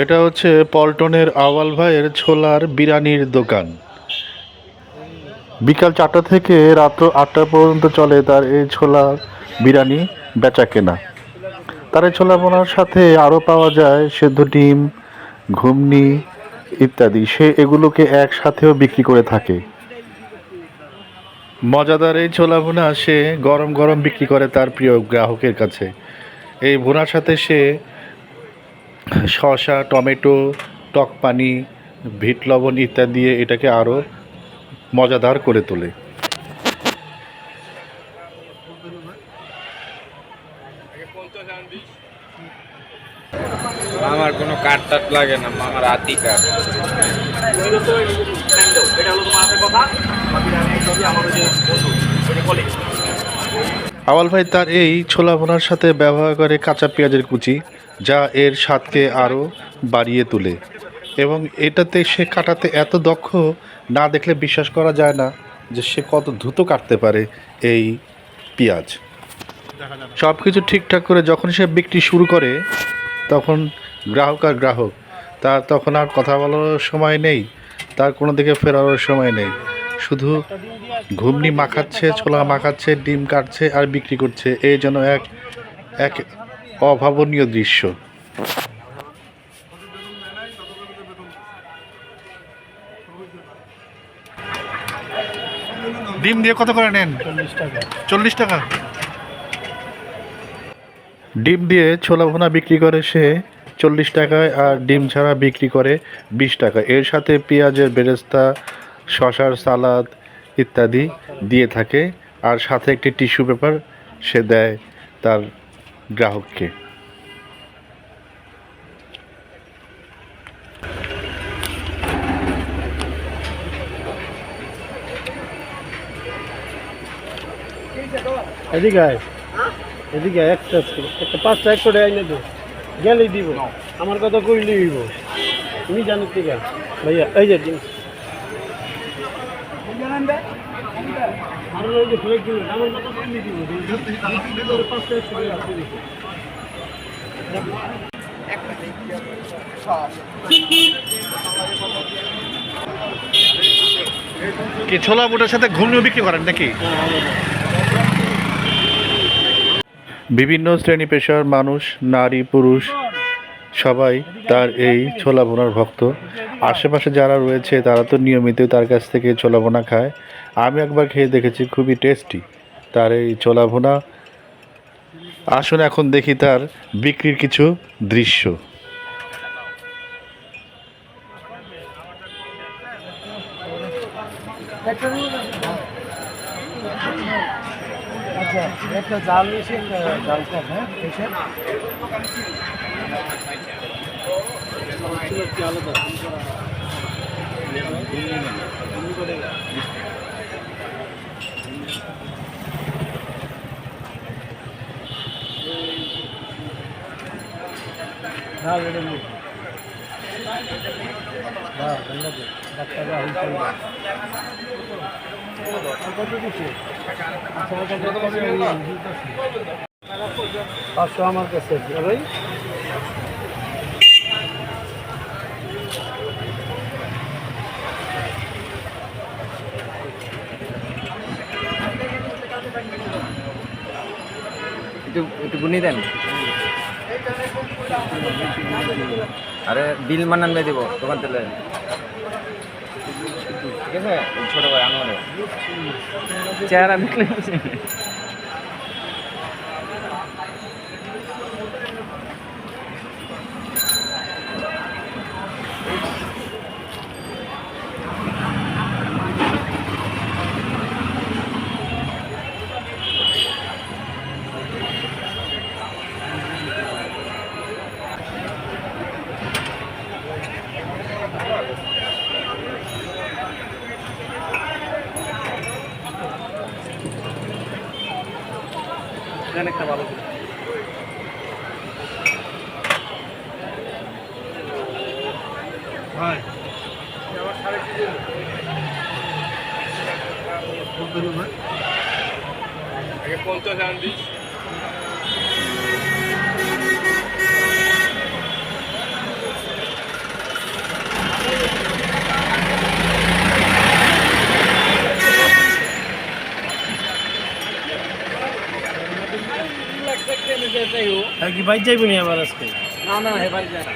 এটা হচ্ছে পল্টনের আওয়াল ভাইয়ের ছোলার বিরিয়ানির দোকান। বিকাল 4টা থেকে রাত 8টা পর্যন্ত চলে তার এই ছোলা বিরিয়ানি বেচা কেনা। তার এই ছোলা বোনার সাথে আরও পাওয়া যায় সেদ্ধ ডিম, ঘুগনি ইত্যাদি। সে এগুলোকে একসাথেও বিক্রি করে থাকে। মজাদার এই ছোলা ভুনা সে গরম গরম বিক্রি করে তার প্রিয় গ্রাহকের কাছে। এই ভুনার সাথে সে শসা, টমেটো, টক পানি, বিট লবণ ইত্যাদি দিয়ে এটাকে আরও মজাদার করে তোলে। আমার কোনো কাঠ টাট লাগে না, আমার হাতি কাঠ। আওয়াল ভাই তার এই ছোলা ভুনার সাথে ব্যবহার করে কাঁচা পেঁয়াজের কুচি, যা এর স্বাদকে আরও বাড়িয়ে তোলে। এবং এটাতে সে কাটাতে এত দক্ষ, না দেখলে বিশ্বাস করা যায় না যে সে কত দ্রুত কাটতে পারে এই পেঁয়াজ। সব কিছু ঠিকঠাক করে যখন সে বিক্রি শুরু করে তখন গ্রাহক আর গ্রাহক, তার তখন আর কথা বলার সময় নেই, তার কোনো দিকে ফেরানোর সময় নেই। শুধু ঘুগনি মাখাচ্ছে, ছোলা মাখাচ্ছে, ডিম কাটছে আর বিক্রি করছে। এই যেন এক এক অভাবনীয় দৃশ্য। ডিম দিয়ে কত করে নেন? 40 টাকা। ডিম দিয়ে ছোলা ভুনা বিক্রি করে সে 40 টাকায়, আর ডিম ছাড়া বিক্রি করে 20 টাকা। এর সাথে পেঁয়াজের বেরেস্তা, শসার সালাদ ইত্যাদি দিয়ে থাকে, আর সাথে একটি টিস্যু পেপার সে দেয় তার গ্রাহককে। এদিকে আয়, এদিকে আয়, একটা 5টা 100 টাকা এনে দে, গেলেই দিব। আমার কথা কইলেই দিব, তুমি জানো ঠিক আছে ভাইয়া। এই যে জিনিস আমার কথা কইলেই দিব, 5টা 100 টাকা দিব। কি ছোলা বুটার সাথে ঘুগনিও বিক্রি করেন নাকি? বিভিন্ন শ্রেণী পেশার মানুষ, নারী পুরুষ সবাই তার এই ছোলা ভুনার ভক্ত। আশেপাশে যারা রয়েছে তারা তো নিয়মিত তার কাছ থেকে ছোলা ভুনা খায়। আমি একবার খেয়ে দেখেছি, খুবই টেস্টি তার এই ছোলা ভুনা। আসুন এখন দেখি তার বিক্রির কিছু দৃশ্য। আচ্ছা, একটা জাল এসে জাল কম, হ্যাঁ এসে আলাদা না লেটে নেই। হ্যাঁ ধন্যবাদ ডাক্তাররা হয়েছে কত দিচ্ছে? 500 আমার কাছে ভাই। একটু গুনি দেন। আরে বিল মানান দিয়ে দিব দোকান থেকে, ঠিক আছে? ছোট ভাই আনোয়ারে চেহারা দেখলে একটা ভালো ভাই আমার 50 আগে 50 আনবি। কি বাইর যাইব নি আবার আজকে? না না এবার যায় না